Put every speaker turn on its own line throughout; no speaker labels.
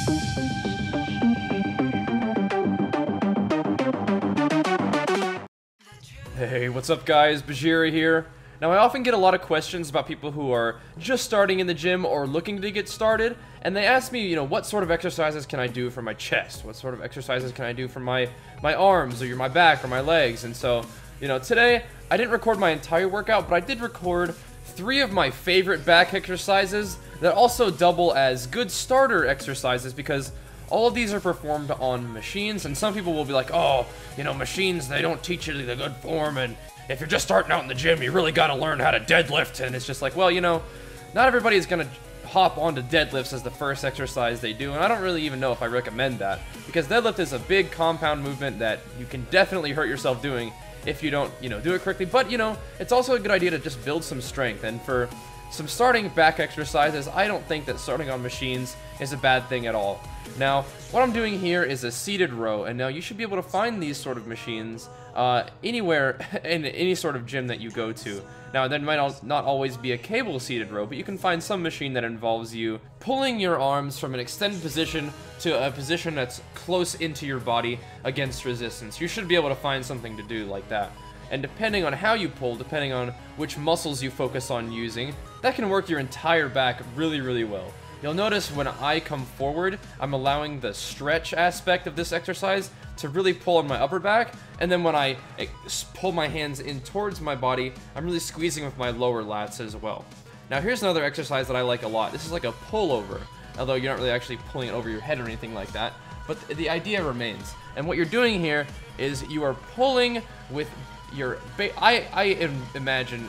Hey, what's up guys, Bajheera here. Now I often get a lot of questions about people who are just starting in the gym or looking to get started, and they ask me, what sort of exercises can I do for my chest? What sort of exercises can I do for my arms, or my back, or my legs? And so, today I didn't record my entire workout, but I did record 3 of my favorite back exercises that also double as good starter exercises, because all of these are performed on machines, and some people will be like, oh, machines, they don't teach you the good form, and if you're just starting out in the gym, you really gotta learn how to deadlift. And it's just like, well, not everybody is gonna hop onto deadlifts as the first exercise they do, and I don't really even know if I recommend that, because deadlift is a big compound movement that you can definitely hurt yourself doing if you don't, do it correctly. But, it's also a good idea to just build some strength, and for some starting back exercises, I don't think that starting on machines is a bad thing at all. Now, what I'm doing here is a seated row, and now you should be able to find these sort of machines anywhere in any sort of gym that you go to. Now, there might not always be a cable seated row, but you can find some machine that involves you pulling your arms from an extended position to a position that's close into your body against resistance. You should be able to find something to do like that. And depending on how you pull, depending on which muscles you focus on using, that can work your entire back really, really well. You'll notice when I come forward, I'm allowing the stretch aspect of this exercise to really pull on my upper back, and then when I pull my hands in towards my body, I'm really squeezing with my lower lats as well. Now here's another exercise that I like a lot. This is like a pullover, although you're not really actually pulling it over your head or anything like that, but the idea remains. And what you're doing here is you are pulling with your I imagine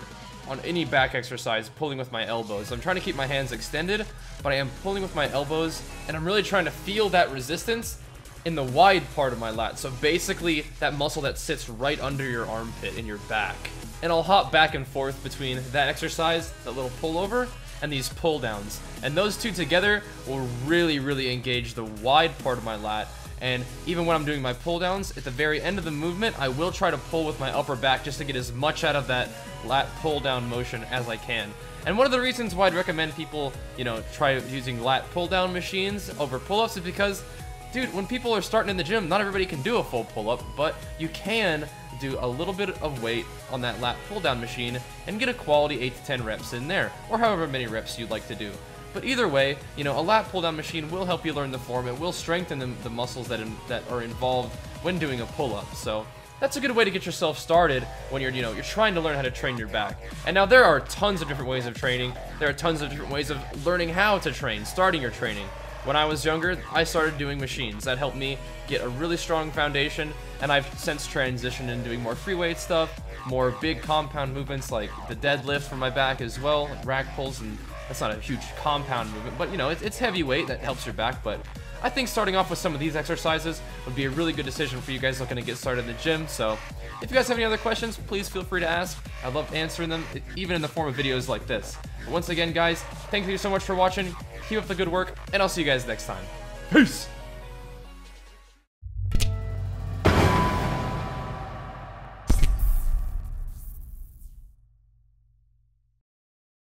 on any back exercise pulling with my elbows. I'm trying to keep my hands extended, but I am pulling with my elbows, and I'm really trying to feel that resistance in the wide part of my lat. So basically that muscle that sits right under your armpit in your back. And I'll hop back and forth between that exercise, that little pullover, and these pull downs. And those two together will really, really engage the wide part of my lat. And even when I'm doing my pull downs, at the very end of the movement, I will try to pull with my upper back just to get as much out of that lat pull down motion as I can. And one of the reasons why I'd recommend people, try using lat pull down machines over pull-ups is because, dude, when people are starting in the gym, not everybody can do a full pull-up, but you can do a little bit of weight on that lat pull down machine and get a quality 8 to 10 reps in there, or however many reps you'd like to do. But either way, a lat pull-down machine will help you learn the form. It will strengthen the muscles that are involved when doing a pull-up. So that's a good way to get yourself started when you're trying to learn how to train your back. And now there are tons of different ways of training. There are tons of different ways of learning how to train, starting your training. When I was younger, I started doing machines. That helped me get a really strong foundation, and I've since transitioned into doing more free weight stuff, more big compound movements like the deadlift for my back as well, like rack pulls, and that's not a huge compound movement, but it's heavy weight that helps your back. But I think starting off with some of these exercises would be a really good decision for you guys looking to get started in the gym. So if you guys have any other questions, please feel free to ask. I love answering them, even in the form of videos like this. But once again, guys, thank you so much for watching. Keep up the good work, and I'll see you guys next time. Peace!